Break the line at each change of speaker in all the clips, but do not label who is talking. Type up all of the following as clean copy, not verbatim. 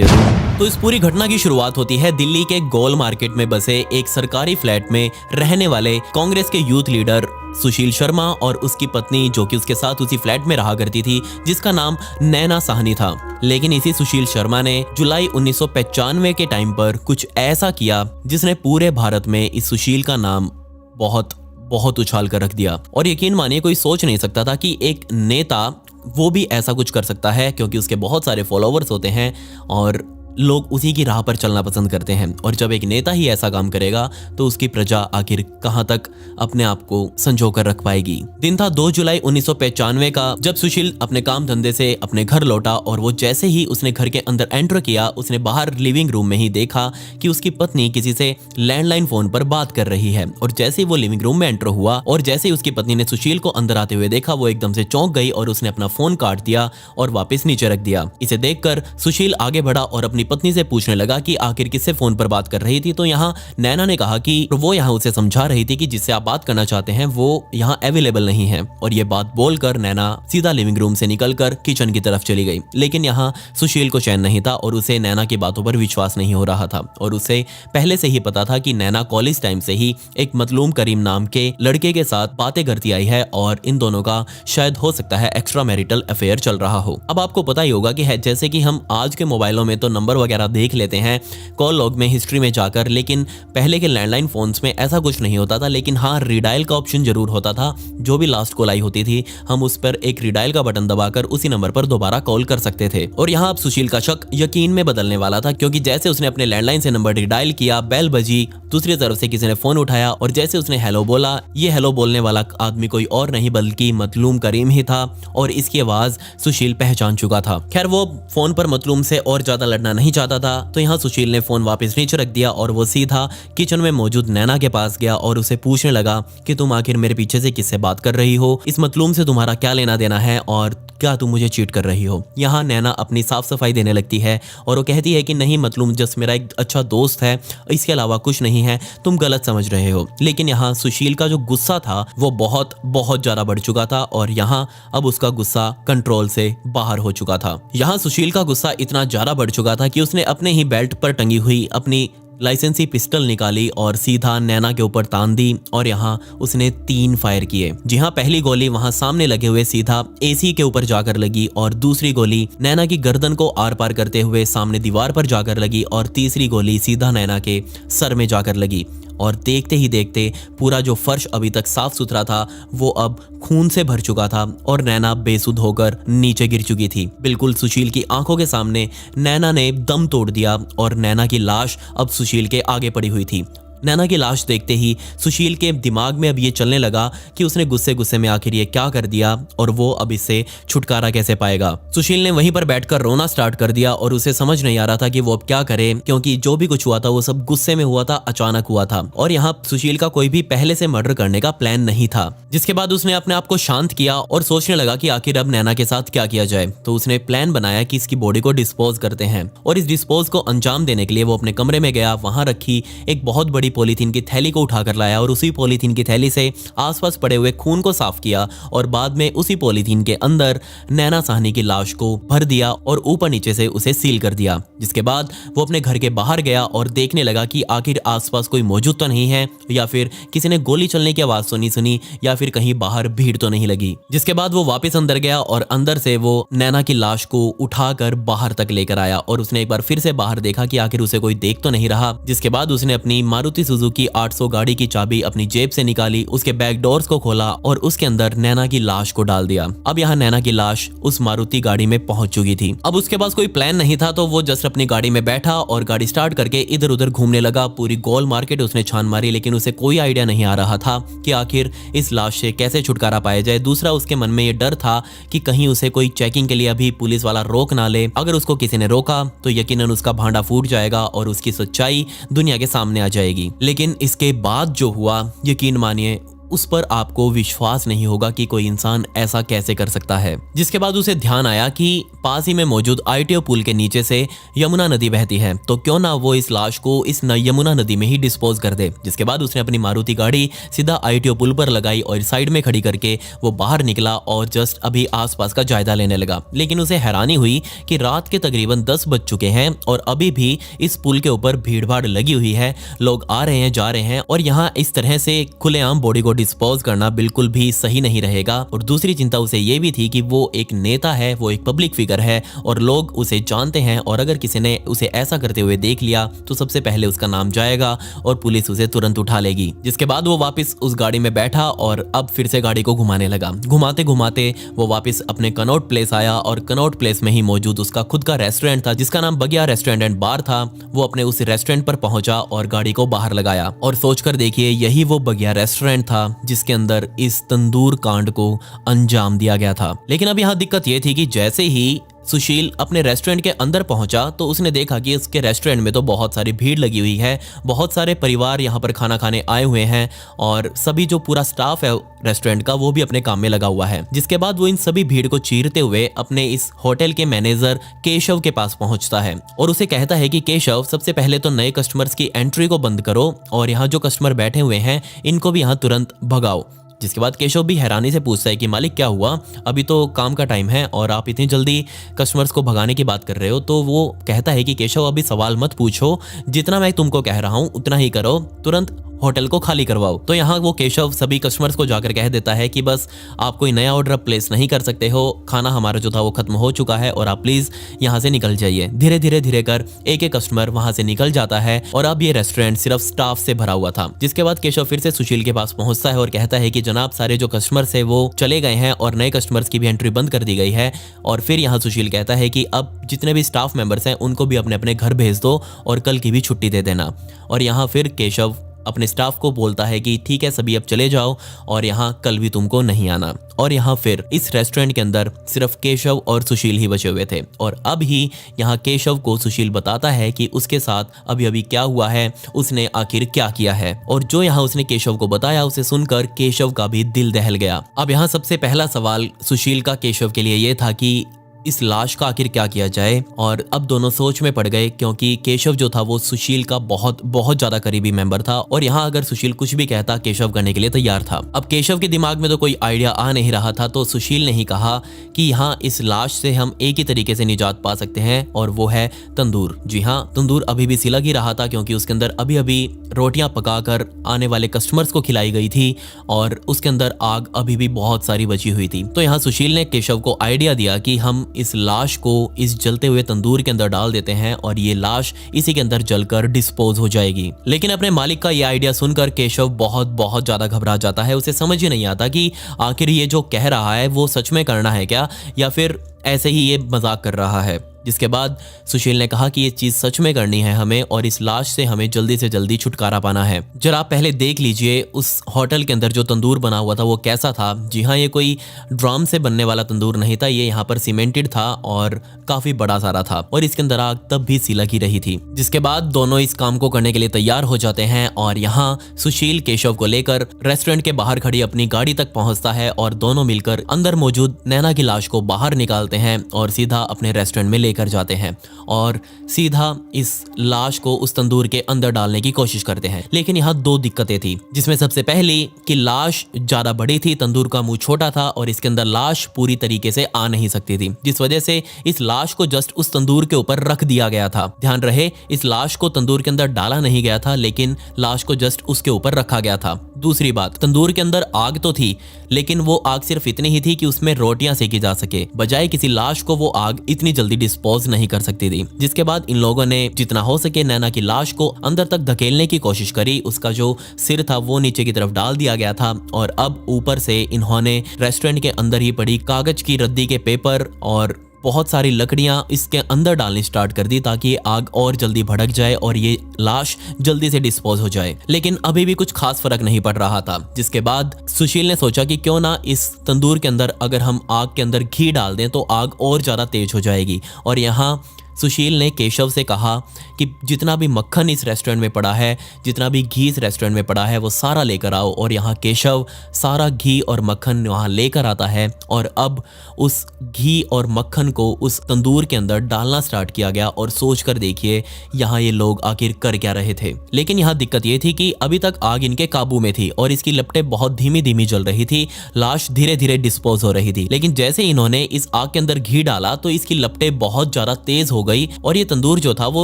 जाते रूम। तो इस पूरी घटना की शुरुआत होती है दिल्ली के गोल मार्केट में बसे एक सरकारी फ्लैट में रहने वाले कांग्रेस के यूथ लीडर सुशील शर्मा और उसकी पत्नी, जो कि उसके साथ उसी फ्लैट में रहा करती थी, जिसका नाम नैना साहनी था। लेकिन इसी सुशील शर्मा ने जुलाई 1995 के टाइम पर कुछ ऐसा किया जिसने पूरे भारत में इस सुशील का नाम बहुत उछाल कर रख दिया। और यकीन मानिए, कोई सोच नहीं सकता था कि एक नेता वो भी ऐसा कुछ कर सकता है, क्योंकि उसके बहुत सारे फॉलोवर्स होते हैं और लोग उसी की राह पर चलना पसंद करते हैं। और जब एक नेता ही ऐसा काम करेगा तो उसकी प्रजा आखिर कहां तक अपने आप को संजो कर रख पाएगी। दिन था 2 जुलाई 1995 का, जब सुशील अपने काम धंधे से अपने घर लौटा और वो जैसे ही उसने घर के अंदर एंटर किया, उसने बाहर लिविंग रूम में ही देखा कि उसकी पत्नी किसी से लैंडलाइन फोन पर बात कर रही है। और जैसे ही वो लिविंग रूम में एंटर हुआ और जैसे ही उसकी पत्नी ने सुशील को अंदर आते हुए देखा, वो एकदम से चौंक गई और उसने अपना फोन काट दिया और वापस नीचे रख दिया। इसे देखकर सुशील आगे बढ़ा और अपनी पत्नी से पूछने लगा कि आखिर किससे फोन पर बात कर रही थी। तो यहाँ नैना ने कहा कि वो यहाँ उसे समझा रही थी कि जिससे आप बात करना चाहते हैं वो यहाँ अवेलेबल नहीं है। और ये बात बोलकर नैना सीधा लिविंग रूम से निकलकर किचन की तरफ चली गई। लेकिन यहाँ सुशील को चैन नहीं था और उसे नैना की बातों पर विश्वास नहीं हो रहा था। और उसे पहले से ही पता था कि नैना कॉलेज टाइम से ही एक मतलूम करीम नाम के लड़के के साथ बातें करती आई है और इन दोनों का शायद हो सकता है एक्स्ट्रा मैरिटल अफेयर चल रहा हो। अब आपको पता ही होगा कि जैसे कि हम आज के मोबाइलों में तो नंबर वगैरह देख लेते हैं कॉल लॉग में, हिस्ट्री में जाकर, लेकिन पहले के लैंडलाइन फोन्स में ऐसा कुछ नहीं होता था। लेकिन हाँ, रीडायल का ऑप्शन जरूर होता था। जो भी लास्ट कॉल आई होती थी, हम उस पर एक रीडायल का बटन दबाकर उसी नंबर पर दोबारा कॉल कर सकते थे। और यहाँ अब सुशील का शक यकीन में बदलने वाला था, क्योंकि जैसे उसने अपने लैंडलाइन से नंबर रीडायल किया, बेल बजी, दूसरी तरफ से किसी ने फोन उठाया और जैसे उसने हेलो बोला, ये हेलो बोलने वाला आदमी कोई और नहीं बल्कि मतलूम करीम ही था। और इसकी आवाज सुशील पहचान चुका था। खैर, वो फोन पर मतलूम से और ज्यादा लड़ना नहीं चाहता था, तो यहाँ सुशील ने फोन वापस नीचे रख दिया और वो सीधा किचन में मौजूद नैना के पास गया और उसे पूछने लगा कि तुम आखिर मेरे पीछे से किससे बात कर रही हो, इस मतलूम से तुम्हारा क्या लेना देना है और क्या तुम मुझे चीट कर रही हो। यहाँ नैना अपनी साफ सफाई देने लगती है और वो कहती है कि नहीं मतलूम जस्ट मेरा एक अच्छा दोस्त है, इसके अलावा कुछ नहीं है, तुम गलत समझ रहे हो। लेकिन यहाँ सुशील का जो गुस्सा था वो बहुत ज्यादा बढ़ चुका था और यहाँ अब उसका गुस्सा कंट्रोल से बाहर हो चुका था। यहाँ सुशील का गुस्सा इतना ज्यादा बढ़ चुका था कि उसने अपने ही बेल्ट पर टंगी हुई अपनी लाइसेंसी पिस्टल निकाली और सीधा नैना के ऊपर तान दी और यहाँ उसने 3 फायर किए। जी हाँ, पहली गोली वहां सामने लगे हुए सीधा एसी के ऊपर जाकर लगी और दूसरी गोली नैना की गर्दन को आर पार करते हुए सामने दीवार पर जाकर लगी और तीसरी गोली सीधा नैना के सर में जाकर लगी। और देखते ही देखते पूरा जो फर्श अभी तक साफ सुथरा था वो अब खून से भर चुका था और नैना बेसुध होकर नीचे गिर चुकी थी। बिल्कुल सुशील की आंखों के सामने नैना ने दम तोड़ दिया और नैना की लाश अब सुशील के आगे पड़ी हुई थी। नैना की लाश देखते ही सुशील के दिमाग में अब ये चलने लगा कि उसने गुस्से में आखिर ये क्या कर दिया और वो अब इससे छुटकारा कैसे पाएगा। सुशील ने वहीं पर बैठकर रोना स्टार्ट कर दिया और उसे समझ नहीं आ रहा था कि वो अब क्या करे, क्योंकि जो भी कुछ हुआ था वो सब गुस्से में हुआ था, अचानक हुआ था। और यहाँ सुशील का कोई भी पहले से मर्डर करने का प्लान नहीं था। जिसके बाद उसने अपने आप को शांत किया और सोचने लगा कि आखिर अब नैना के साथ क्या किया जाए। तो उसने प्लान बनाया कि इसकी बॉडी को डिस्पोज करते हैं और इस डिस्पोज को अंजाम देने के लिए वो अपने कमरे में गया। वहां रखी एक बहुत बड़ी पॉलीथीन की थैली को उठाकर लाया और उसी पॉलीथीन की थैली से आसपास पड़े हुए खून को साफ किया और बाद में उसी पॉलीथीन के अंदर नैना साहनी की लाश को भर दिया और ऊपर नीचे से उसे सील कर दिया। जिसके बाद वो अपने घर के बाहर गया और देखने लगा कि आखिर आसपास कोई मौजूद तो नहीं है, या फिर किसी ने गोली चलने की आवाज सुनी, या फिर कहीं बाहर भीड़ तो नहीं लगी। जिसके बाद वो वापस अंदर गया और अंदर से वो नैना की लाश को उठाकर बाहर तक लेकर आया और उसने एक बार फिर से बाहर देखा कि आखिर उसे कोई देख तो नहीं रहा। जिसके बाद उसने अपनी मारुति सुजुकी 800 गाड़ी की चाबी अपनी जेब से निकाली, उसके बैक डोर्स को खोला और उसके अंदर नैना की लाश को डाल दिया। अब यहाँ नैना की लाश उस मारुति गाड़ी में पहुंच चुकी थी। अब उसके पास कोई प्लान नहीं था, तो वो जस्ट अपनी गाड़ी में बैठा और गाड़ी स्टार्ट करके इधर उधर घूमने लगा। पूरी गोल मार्केट उसने छान मारी, लेकिन उसे कोई आइडिया नहीं आ रहा था कि आखिर इस लाश से कैसे छुटकारा पाया जाए। दूसरा, उसके मन में ये डर था कि कहीं उसे कोई चेकिंग के लिए अभी पुलिस वाला रोक ना ले। अगर उसको किसी ने रोका तो यकीनन उसका भांडा फूट जाएगा और उसकी सच्चाई दुनिया के सामने आ जाएगी। लेकिन इसके बाद जो हुआ, यकीन मानिए उस पर आपको विश्वास नहीं होगा कि कोई इंसान ऐसा कैसे कर सकता है। जिसके बाद उसे ध्यान आया कि पास ही में मौजूद ITO पुल के नीचे से यमुना नदी बहती है, तो क्यों ना वो इस लाश को इस यमुना नदी में ही डिस्पोज कर दे। जिसके बाद उसने अपनी मारुति गाड़ी सीधा ITO पुल पर लगाई और साइड में खड़ी करके वो बाहर निकला और जस्ट अभी आसपास का जायजा लेने लगा। लेकिन उसे हैरानी हुई कि रात के तकरीबन 10 बज चुके हैं और अभी भी इस पुल के ऊपर भीड़ भाड़ लगी हुई है, लोग आ रहे हैं जा रहे हैं, और यहाँ इस तरह से खुलेआम बॉडी को डिस्पोज करना बिल्कुल भी सही नहीं रहेगा। और दूसरी चिंता उसे ये भी थी कि वो एक नेता है, वो एक पब्लिक फिगर है और लोग उसे जानते हैं, और अगर किसी ने उसे ऐसा करते हुए देख लिया तो सबसे पहले उसका नाम जाएगा और पुलिस उसे तुरंत उठा लेगी। जिसके बाद वो वापस उस गाड़ी में बैठा और अब फिर से गाड़ी को घुमाने लगा। घुमाते घुमाते वो वापस अपने कनॉट प्लेस आया और कनॉट प्लेस में ही मौजूद उसका खुद का रेस्टोरेंट था जिसका नाम बगिया रेस्टोरेंट एंड बार था। वो अपने उस रेस्टोरेंट पर पहुंचा और गाड़ी को बाहर लगाया और सोचकर देखिए यही वो बगिया रेस्टोरेंट था जिसके अंदर इस तंदूर कांड को अंजाम दिया गया था। लेकिन अब यहाँ दिक्कत ये थी कि जैसे ही सुशील अपने रेस्टोरेंट के अंदर पहुंचा तो उसने देखा कि उसके रेस्टोरेंट में तो बहुत सारी भीड़ लगी हुई है, बहुत सारे परिवार यहाँ पर खाना खाने आए हुए हैं और सभी जो पूरा स्टाफ है रेस्टोरेंट का वो भी अपने काम में लगा हुआ है। जिसके बाद वो इन सभी भीड़ को चीरते हुए अपने इस होटल के मैनेजर केशव के पास पहुंचता है और उसे कहता है कि केशव, सबसे पहले तो नए कस्टमर्स की एंट्री को बंद करो और यहाँ जो कस्टमर बैठे हुए हैं इनको भी यहाँ तुरंत भगाओ। जिसके बाद केशव भी हैरानी से पूछता है कि मालिक क्या हुआ, अभी तो काम का टाइम है और आप इतनी जल्दी कस्टमर्स को भगाने की बात कर रहे हो। तो वो कहता है कि केशव अभी सवाल मत पूछो, जितना मैं तुमको कह रहा हूँ उतना ही करो, तुरंत होटल को खाली करवाओ। तो यहाँ वो केशव सभी कस्टमर्स को जाकर कह देता है कि बस आप कोई नया ऑर्डर प्लेस नहीं कर सकते हो, खाना हमारा जो था वो खत्म हो चुका है और आप प्लीज यहाँ से निकल जाइए। धीरे धीरे कर एक एक कस्टमर वहां से निकल जाता है और अब ये रेस्टोरेंट सिर्फ स्टाफ से भरा हुआ था। जिसके बाद केशव फिर से सुशील के पास पहुंचता है और कहता है कि जनाब, सारे जो कस्टमर्स है वो चले गए हैं और नए कस्टमर्स की भी एंट्री बंद कर दी गई है। और फिर यहाँ सुशील कहता है कि अब जितने भी स्टाफ मेंबर्स हैं उनको भी अपने अपने घर भेज दो और कल की भी छुट्टी दे देना। और यहाँ फिर केशव अपने स्टाफ को बोलता है कि ठीक है सभी अब चले जाओ और यहाँ कल भी तुमको नहीं आना। और यहाँ फिर इस रेस्टोरेंट के अंदर सिर्फ केशव और सुशील ही बचे हुए थे और अब ही यहाँ केशव को सुशील बताता है कि उसके साथ अभी अभी क्या हुआ है, उसने आखिर क्या किया है। और जो यहाँ उसने केशव को बताया उसे सुनकर केशव का भी दिल दहल गया। अब यहाँ सबसे पहला सवाल सुशील का केशव के लिए ये था कि इस लाश का आखिर क्या किया जाए। और अब दोनों सोच में पड़ गए क्योंकि केशव जो था वो सुशील का बहुत ज्यादा करीबी मेंबर था और यहाँ अगर सुशील कुछ भी कहता केशव करने के लिए तैयार था। अब केशव के दिमाग में तो कोई आइडिया आ नहीं रहा था, तो सुशील ने ही कहा कि यहाँ इस लाश से हम एक ही तरीके से निजात पा सकते हैं और वो है तंदूर। जी हाँ, तंदूर अभी भी सिलग ही रहा था क्योंकि उसके अंदर अभी अभी रोटियां पकाकर आने वाले कस्टमर्स को खिलाई गई थी और उसके अंदर आग अभी भी बहुत सारी बची हुई थी। तो यहाँ सुशील ने केशव को आइडिया दिया कि हम इस लाश को इस जलते हुए तंदूर के अंदर डाल देते हैं और ये लाश इसी के अंदर जलकर डिस्पोज हो जाएगी। लेकिन अपने मालिक का ये आइडिया सुनकर केशव बहुत ज्यादा घबरा जाता है। उसे समझ ही नहीं आता कि आखिर ये जो कह रहा है वो सच में करना है क्या या फिर ऐसे ही ये मजाक कर रहा है। जिसके बाद सुशील ने कहा कि ये चीज सच में करनी है हमें और इस लाश से हमें जल्दी से जल्दी छुटकारा पाना है। जरा आप पहले देख लीजिए उस होटल के अंदर जो तंदूर बना हुआ था वो कैसा था। जी हाँ, ये कोई ड्रम से बनने वाला तंदूर नहीं था, ये यहाँ पर सीमेंटेड था और काफी बड़ा सारा था और इसके अंदर आग तब भी सी लगी रही थी। जिसके बाद दोनों इस काम को करने के लिए तैयार हो जाते हैं और यहाँ सुशील केशव को लेकर रेस्टोरेंट के बाहर खड़ी अपनी गाड़ी तक पहुंचता है और दोनों मिलकर अंदर मौजूद नैना की लाश को बाहर निकालते हैं और सीधा अपने रेस्टोरेंट में लेकर जाते हैं और सीधा इस लाश को उस तंदूर के अंदर डालने की कोशिश करते हैं। लेकिन यहाँ दो दिक्कतें थी, जिसमें सबसे पहली कि लाश ज्यादा बड़ी थी, तंदूर का मुंह छोटा था और इसके अंदर लाश पूरी तरीके से आ नहीं सकती थी, जिस वजह से इस लाश को जस्ट उस तंदूर के ऊपर रख दिया गया था। ध्यान रहे, इस लाश को तंदूर के अंदर डाला नहीं गया था लेकिन लाश को जस्ट उसके ऊपर रखा गया था। दूसरी बात, तंदूर के अंदर आग तो थी लेकिन वो आग सिर्फ इतनी ही थी कि उसमें रोटियां सेकी जा सके, बजाय किसी लाश को वो आग इतनी जल्दी डिस्पोज नहीं कर सकती थी। जिसके बाद इन लोगों ने जितना हो सके नैना की लाश को अंदर तक धकेलने की कोशिश करी। उसका जो सिर था वो नीचे की तरफ डाल दिया गया था और अब ऊपर से इन्होंने रेस्टोरेंट के अंदर ही पड़ी कागज की रद्दी के पेपर और बहुत सारी लकड़ियां इसके अंदर डालनी स्टार्ट कर दी ताकि आग और जल्दी भड़क जाए और ये लाश जल्दी से डिस्पोज हो जाए। लेकिन अभी भी कुछ खास फर्क नहीं पड़ रहा था। जिसके बाद सुशील ने सोचा कि क्यों ना इस तंदूर के अंदर अगर हम आग के अंदर घी डाल दें तो आग और ज्यादा तेज हो जाएगी। और यहाँ सुशील ने केशव से कहा कि जितना भी मक्खन इस रेस्टोरेंट में पड़ा है, जितना भी घी इस रेस्टोरेंट में पड़ा है, वो सारा लेकर आओ। और यहाँ केशव सारा घी और मक्खन वहाँ लेकर आता है और अब उस घी और मक्खन को उस तंदूर के अंदर डालना स्टार्ट किया गया। और सोच कर देखिए यहाँ ये लोग आखिर कर क्या रहे थे। लेकिन यहाँ दिक्कत ये थी कि अभी तक आग इनके काबू में थी और इसकी लपटें बहुत धीमी धीमी जल रही थी, लाश धीरे धीरे डिस्पोज हो रही थी। लेकिन जैसे इन्होंने इस आग के अंदर घी डाला तो इसकी लपटें बहुत ज्यादा तेज हो गई और ये तंदूर जो था वो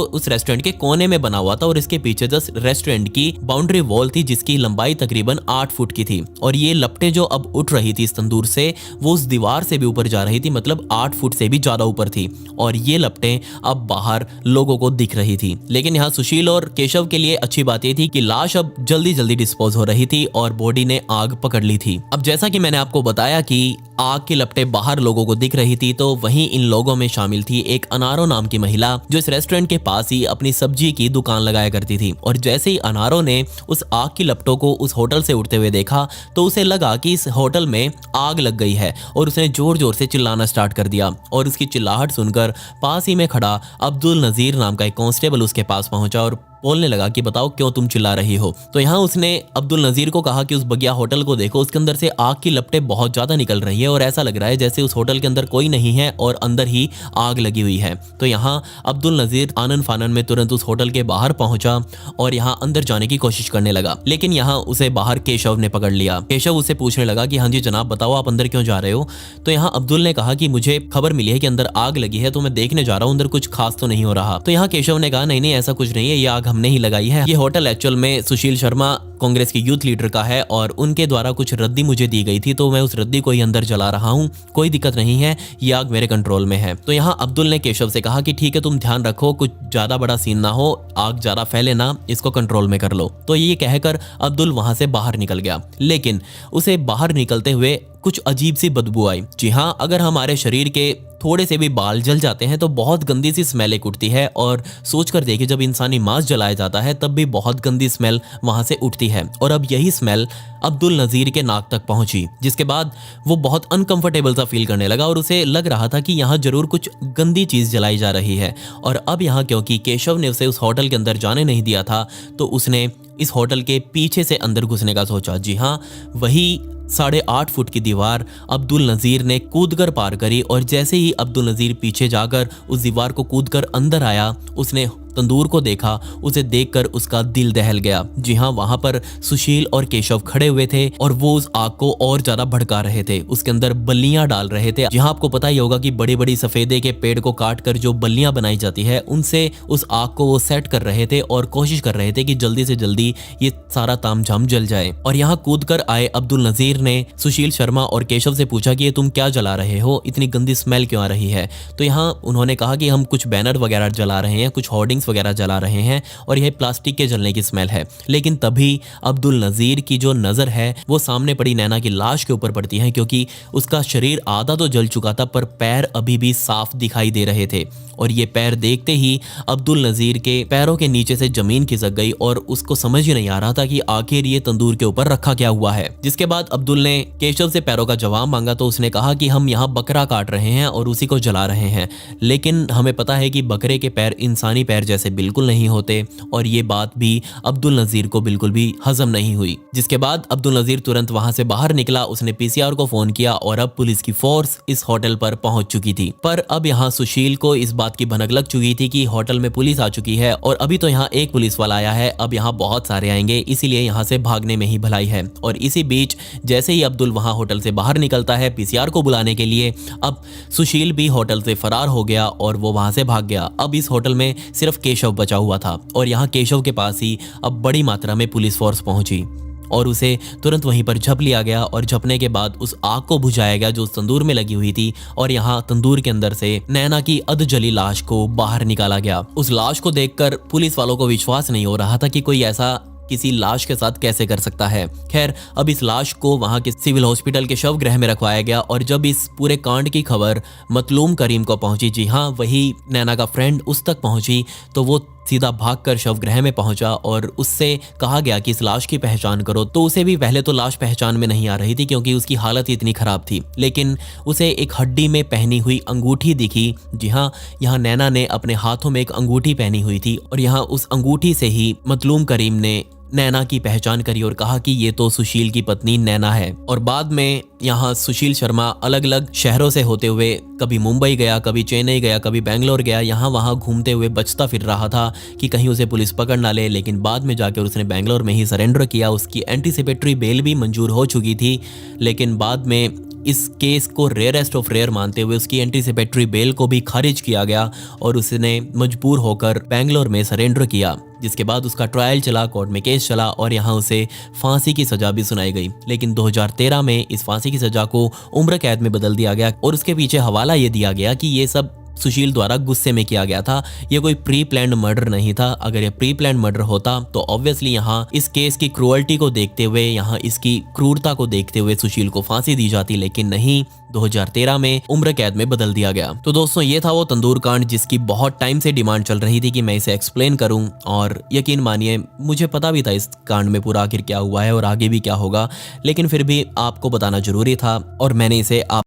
उस रेस्टोरेंट के कोने में बना हुआ था और इसके पीछे जस्ट रेस्टोरेंट की बाउंड्री वॉल थी जिसकी लंबाई तकरीबन 8 फुट की थी। और ये लपटें जो अब उठ रही थी इस तंदूर से वो उस दीवार से भी ऊपर जा रही थी, मतलब 8 फुट से भी ज्यादा ऊपर थी और ये लपटें अब बाहर लोगों को दिख रही थी। लेकिन यहाँ सुशील और केशव के लिए अच्छी बात ये थी कि लाश अब जल्दी जल्दी डिस्पोज हो रही थी और बॉडी ने आग पकड़ ली थी। अब जैसा कि मैंने आपको बताया कि आग की लपटें बाहर लोगों को दिख रही थी, तो वहीं इन लोगों में शामिल थी एक अनारो नाम की महिला जो इस रेस्टोरेंट के पास ही अपनी सब्जी की दुकान लगाया करती थी। और जैसे ही अनारो ने उस आग की लपटों को उस होटल से उड़ते हुए देखा तो उसे लगा कि इस होटल में आग लग गई है और उसने जोर जोर से चिल्लाना स्टार्ट कर दिया। और उसकी चिल्लाहट सुनकर पास ही में खड़ा अब्दुल नजीर नाम का एक कांस्टेबल उसके पास पहुंचा और बोलने लगा कि बताओ क्यों तुम चिल्ला रही हो। तो यहाँ उसने अब्दुल नजीर को कहा कि उस बगिया होटल को देखो, उसके अंदर से आग की लपटें बहुत ज्यादा निकल रही है और ऐसा लग रहा है जैसे उस होटल के अंदर कोई नहीं है और अंदर ही आग लगी हुई है। तो यहाँ अब्दुल नजीर आनन फानन में तुरंत उस होटल के बाहर पहुंचा और यहाँ अंदर जाने की कोशिश करने लगा। लेकिन यहाँ उसे बाहर केशव ने पकड़ लिया। केशव उसे पूछने लगा कि हाँ जी जनाब बताओ आप अंदर क्यों जा रहे हो। तो यहाँ अब्दुल ने कहा कि मुझे खबर मिली है कि अंदर आग लगी है तो मैं देखने जा रहा हूँ, अंदर कुछ खास तो नहीं हो रहा। तो यहाँ केशव ने कहा नहीं नहीं ऐसा कुछ नहीं है, ये आग हमने ही लगाई है। ये होटल एक्चुअल में सुशील शर्मा कांग्रेस के यूथ लीडर का है और उनके द्वारा कुछ रद्दी मुझे दी गई थी तो मैं उस रद्दी को ही अंदर जला रहा हूँ, कोई दिक्कत नहीं है, ये आग मेरे कंट्रोल में है। तो यहाँ अब्दुल ने केशव से कहा कि ठीक है तुम ध्यान रखो, कुछ ज्यादा बड़ा सीन ना हो, आग ज्यादा फैले ना, इसको कंट्रोल में कर लो। तो ये कहकर अब्दुल वहां से बाहर निकल गया। लेकिन उसे बाहर निकलते हुए कुछ अजीब सी बदबू आई। जी हाँ, अगर हमारे शरीर के थोड़े से भी बाल जल जाते हैं तो बहुत गंदी सी स्मेल एक उठती है और सोच कर देखिए जब इंसानी मांस जलाया जाता है तब भी बहुत गंदी स्मेल वहां से उठती है। और अब यही स्मेल अब्दुल नजीर के नाक तक पहुंची, जिसके बाद वो बहुत अनकंफर्टेबल सा फील करने लगा और उसे लग रहा था कि यहाँ जरूर कुछ गंदी चीज जलाई जा रही है। और अब यहाँ क्योंकि केशव ने उसे उस होटल के अंदर जाने नहीं दिया था तो उसने इस होटल के पीछे से अंदर घुसने का सोचा। जी हाँ, वही 8.5 फुट की दीवार अब्दुल नजीर ने कूदकर पार करी और जैसे ही अब्दुल नजीर पीछे जाकर उस दीवार को कूदकर अंदर आया, उसने तंदूर को देखा। उसे देखकर उसका दिल दहल गया। जी हाँ, वहां पर सुशील और केशव खड़े हुए थे और वो उस आग को और ज्यादा भड़का रहे थे, उसके अंदर बल्लियां डाल रहे थे। जी हाँ, आपको पता ही होगा कि बड़ी बड़ी सफेदे के पेड़ को काट कर जो बल्लियां बनाई जाती है उनसे उस आग को वो सेट कर रहे थे और कोशिश कर रहे थे कि जल्दी से जल्दी ये सारा तामझाम जल जाए। और यहाँ कूद कर आए अब्दुल नजीर ने सुशील शर्मा और केशव से पूछा कि ये तुम क्या जला रहे हो, इतनी गंदी स्मेल क्यों आ रही है। तो यहाँ उन्होंने कहा कि हम कुछ बैनर वगैरह जला रहे हैं, कुछ होर्डिंग्स वगैरह जला रहे हैं और यह प्लास्टिक के जलने की स्मेल है। लेकिन तभी अब्दुल नजीर की जो नजर है वो सामने पड़ी नैना की लाश के ऊपर पड़ती है, क्योंकि उसका शरीर आधा तो जल चुका था पर पैर अभी भी साफ दिखाई दे रहे थे। और ये पैर देखते ही अब्दुल नजीर के पैरों के नीचे से जमीन खिसक गई और उसको समझ ही नहीं आ रहा था कि आखिर ये तंदूर के ऊपर रखा क्या हुआ है। जिसके बाद अब्दुल ने केशव से पैरों का जवाब मांगा तो उसने कहा कि हम यहाँ बकरा काट रहे हैं और उसी को जला रहे हैं, लेकिन हमें पता है कि बकरे के पैर इंसानी पैर जैसे बिल्कुल नहीं होते। और ये बात भी अब्दुल नजीर को बिल्कुल भी हजम नहीं हुई। जिसके बाद अब्दुल नजीर तुरंत वहां से बाहर निकला, उसने पीसीआर को फोन किया और अब पुलिस की फोर्स इस होटल पर पहुंच चुकी थी। पर अब यहाँ सुशील को इस बात की भनक लग चुकी थी कि होटल में पुलिस आ चुकी है और अभी तो यहाँ एक पुलिस वाला आया है, अब यहाँ बहुत सारे आएंगे, इसीलिए यहाँ से भागने में ही भलाई है। और इसी बीच जैसे ही अब्दुल वहां होटल से बाहर निकलता है पीसीआर को बुलाने के लिए, अब सुशील भी होटल से फरार हो गया और वो वहां से भाग गया। अब इस होटल में सिर्फ केशव बचा हुआ था और यहाँ केशव के पास ही अब बड़ी मात्रा में पुलिस फोर्स पहुंची और उसे तुरंत वहीं पर झप लिया गया। और झपने के बाद उस आग को बुझाया गया जो उस तंदूर में लगी हुई थी और यहाँ तंदूर के अंदर से नैना की अधजली लाश को बाहर निकाला गया। उस लाश को देखकर पुलिस वालों को विश्वास नहीं हो रहा था कि कोई ऐसा किसी लाश के साथ कैसे कर सकता है। खैर, अब इस लाश को वहां के सिविल हॉस्पिटल के शव गृह में रखवाया गया और जब इस पूरे कांड की खबर मतलूम करीम को पहुंची, जी हाँ वही नैना का फ्रेंड, उस तक पहुंची, तो वो सीधा भागकर शवगृह में पहुंचा और उससे कहा गया कि इस लाश की पहचान करो। तो उसे भी पहले तो लाश पहचान में नहीं आ रही थी क्योंकि उसकी हालत इतनी खराब थी, लेकिन उसे एक हड्डी में पहनी हुई अंगूठी दिखी। जी हाँ, यहाँ नैना ने अपने हाथों में एक अंगूठी पहनी हुई थी और यहाँ उस अंगूठी से ही मतलूम करीम ने नैना की पहचान करी और कहा कि ये तो सुशील की पत्नी नैना है। और बाद में यहाँ सुशील शर्मा अलग अलग शहरों से होते हुए कभी मुंबई गया, कभी चेन्नई गया, कभी बेंगलोर गया, यहाँ वहाँ घूमते हुए बचता फिर रहा था कि कहीं उसे पुलिस पकड़ ना ले। लेकिन बाद में जाकर उसने बेंगलोर में ही सरेंडर किया। उसकी एंटीसिपेटरी बेल भी मंजूर हो चुकी थी, लेकिन बाद में इस केस को रेयरेस्ट ऑफ रेयर मानते हुए उसकी एंटीसिपेटरी बेल को भी खारिज किया गया और उसने मजबूर होकर बेंगलोर में सरेंडर किया, जिसके बाद उसका ट्रायल चला, कोर्ट में केस चला और यहाँ उसे फांसी की सजा भी सुनाई गई। लेकिन 2013 में इस फांसी की सजा को उम्र कैद में बदल दिया गया और उसके पीछे हवाला ये दिया गया कि ये सब सुशील द्वारा गुस्से में किया गया था, ये कोई प्री प्लान्ड मर्डर नहीं था। अगर ये प्री प्लान्ड मर्डर होता तो ऑब्वियसली यहाँ इस केस की क्रूअल्टी को देखते हुए, यहाँ इसकी क्रूरता को देखते हुए सुशील को फांसी दी जाती, लेकिन नहीं, 2013 में उम्र कैद में बदल दिया गया। तो दोस्तों, ये था वो तंदूर कांड जिसकी बहुत टाइम से डिमांड चल रही थी कि मैं इसे एक्सप्लेन करूं, और यकीन मानिए मुझे पता भी था इस कांड में पूरा आखिर क्या हुआ है और आगे भी क्या होगा, लेकिन फिर भी आपको बताना जरूरी था और मैंने इसे